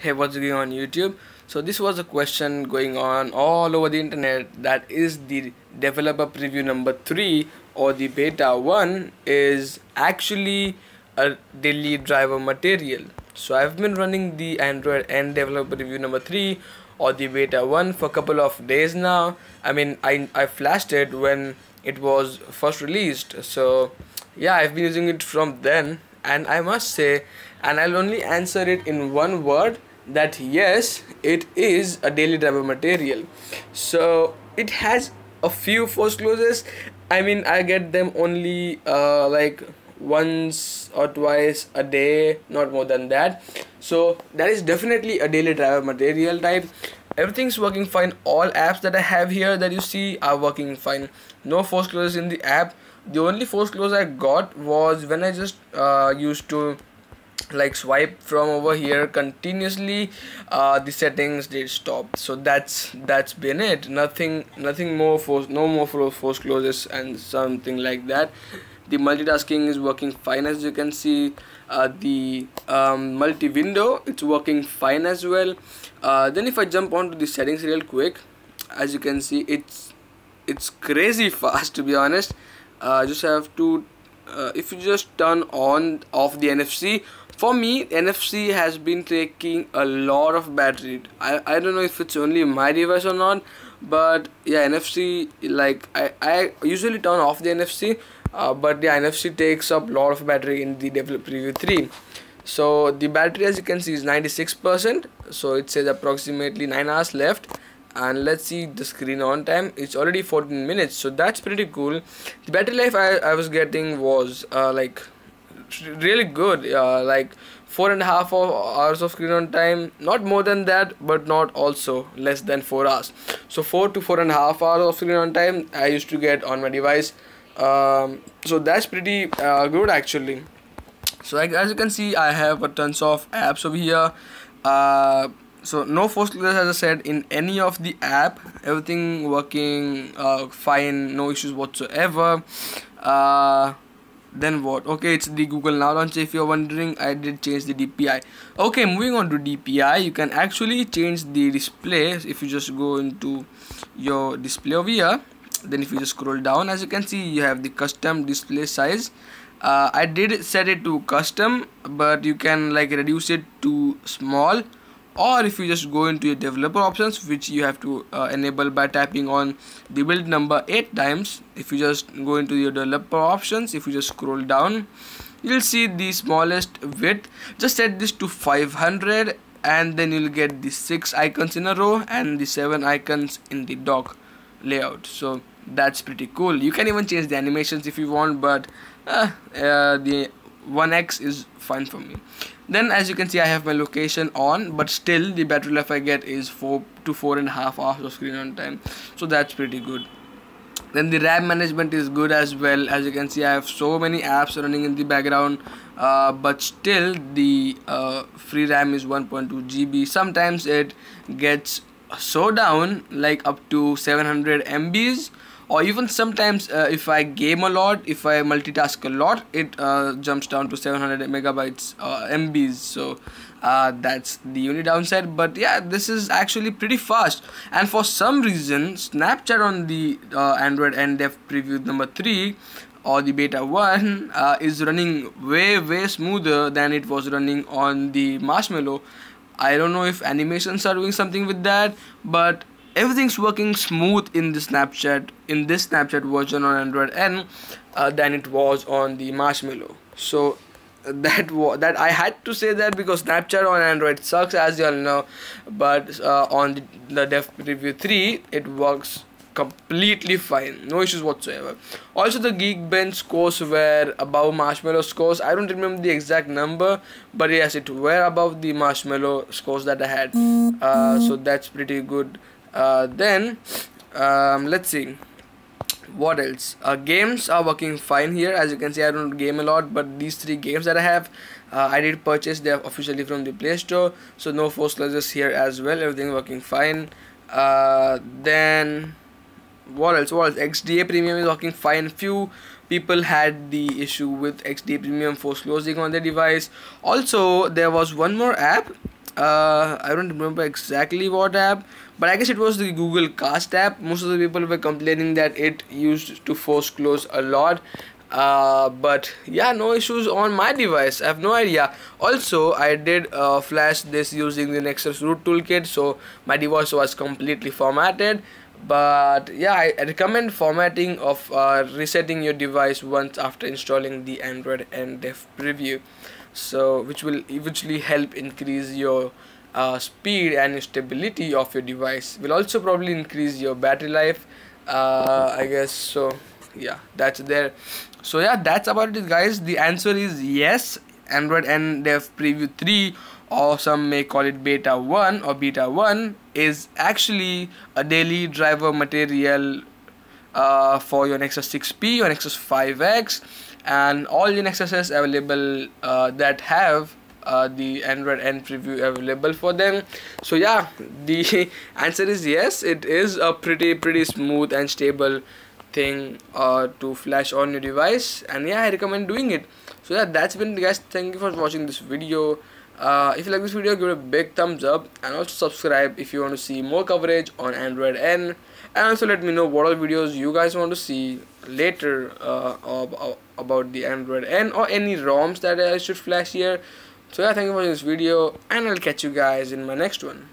Hey, what's going on YouTube? So this was a question going on all over the internet, that is the developer preview number 3 or the beta 1 is actually a daily driver material. So I've been running the Android N developer preview number 3 or the beta 1 for a couple of days now. I flashed it when it was first released. So yeah, I've been using it from then, and I must say, and I'll only answer it in one word, that yes, it is a daily driver material. So it has a few force closes. I get them only like once or twice a day, not more than that. So that is definitely a daily driver material type. Everything's working fine. All apps that I have here that you see are working fine. No force closes in the app. The only force close I got was when I just used to like swipe from over here continuously. The settings did stop. So that's been it. Nothing more force, no more force closes and something like that. The multitasking is working fine, as you can see. The multi window, it's working fine as well. Then if I jump onto the settings real quick, as you can see, it's crazy fast, to be honest. Just have to if you just turn on off the NFC. For me, NFC has been taking a lot of battery. I don't know if it's only my device or not, but yeah, NFC, like I usually turn off the NFC, but yeah, NFC takes up a lot of battery in the developer preview 3. So the battery, as you can see, is 96%. So it says approximately 9 hours left. And let's see the screen on time. It's already 14 minutes, so that's pretty cool. The battery life I was getting was like really good, like 4.5 hours of screen on time, not more than that, but not also less than 4 hours. So 4 to 4.5 hours of screen on time I used to get on my device. So that's pretty good actually. So like, as you can see, I have a tons of apps over here. So no force closures, as I said, in any of the app. Everything working fine, no issues whatsoever. Then what? Okay, it's the Google Now launcher. If you're wondering, I did change the DPI. Okay, moving on to DPI, you can actually change the display. If you just go into your display over here, then if you just scroll down, as you can see, you have the custom display size. I did set it to custom, but you can like reduce it to small, or if you just go into your developer options, which you have to enable by tapping on the build number 8 times. If you just go into your developer options, if you just scroll down, you'll see the smallest width. Just set this to 500, and then you'll get the 6 icons in a row and the 7 icons in the dock layout. So that's pretty cool. You can even change the animations if you want, but the 1x is fine for me. Then as you can see, I have my location on, but still the battery life I get is 4 to 4.5 hours of screen on time. So that's pretty good. Then the RAM management is good as well. As you can see, I have so many apps running in the background, but still the free RAM is 1.2 GB. Sometimes it gets so down, like up to 700 MBs, or even sometimes if I game a lot, if I multitask a lot, it jumps down to 700 megabytes MBs. So that's the only downside, but yeah, this is actually pretty fast. And for some reason, Snapchat on the Android N Dev preview number 3 or the beta 1 is running way smoother than it was running on the Marshmallow. I don't know if animations are doing something with that, but everything's working smooth in this Snapchat version on Android N than it was on the Marshmallow. So that I had to say that because Snapchat on Android sucks, as you all know, but on the Dev Preview 3 it works completely fine, no issues whatsoever. Also, the Geekbench scores were above Marshmallow scores. I don't remember the exact number, but yes, it were above the Marshmallow scores that I had. So that's pretty good. Then let's see what else. Games are working fine here. As you can see, I don't game a lot, but these 3 games that I have, I did purchase them officially from the Play Store, so no force closures here as well. Everything working fine. Then what else? XDA Premium is working fine. Few people had the issue with XDA Premium force closing on their device. Also, there was one more app I don't remember exactly what app, but I guess it was the Google Cast app. Most of the people were complaining that it used to force close a lot. But yeah, no issues on my device. I have no idea. Also, I did flash this using the Nexus root toolkit, so my device was completely formatted. But yeah, I recommend formatting of resetting your device once after installing the Android N Dev preview, so which will eventually help increase your speed and stability of your device. Will also probably increase your battery life, I guess. So yeah, that's there. So yeah, that's about it, guys. The answer is yes. Android N Dev Preview 3, or some may call it Beta 1 or Beta 1, is actually a daily driver material for your Nexus 6P or Nexus 5X and all your Nexuses available that have the Android N preview available for them. So yeah, the answer is yes. It is a pretty smooth and stable thing to flash on your device, and yeah, I recommend doing it. So yeah, that's been it, guys. Thank you for watching this video. If you like this video, give it a big thumbs up, and also subscribe if you want to see more coverage on Android N, and also let me know what other videos you guys want to see later about the Android N or any ROMs that I should flash here. So yeah, thank you for watching this video, and I'll catch you guys in my next one.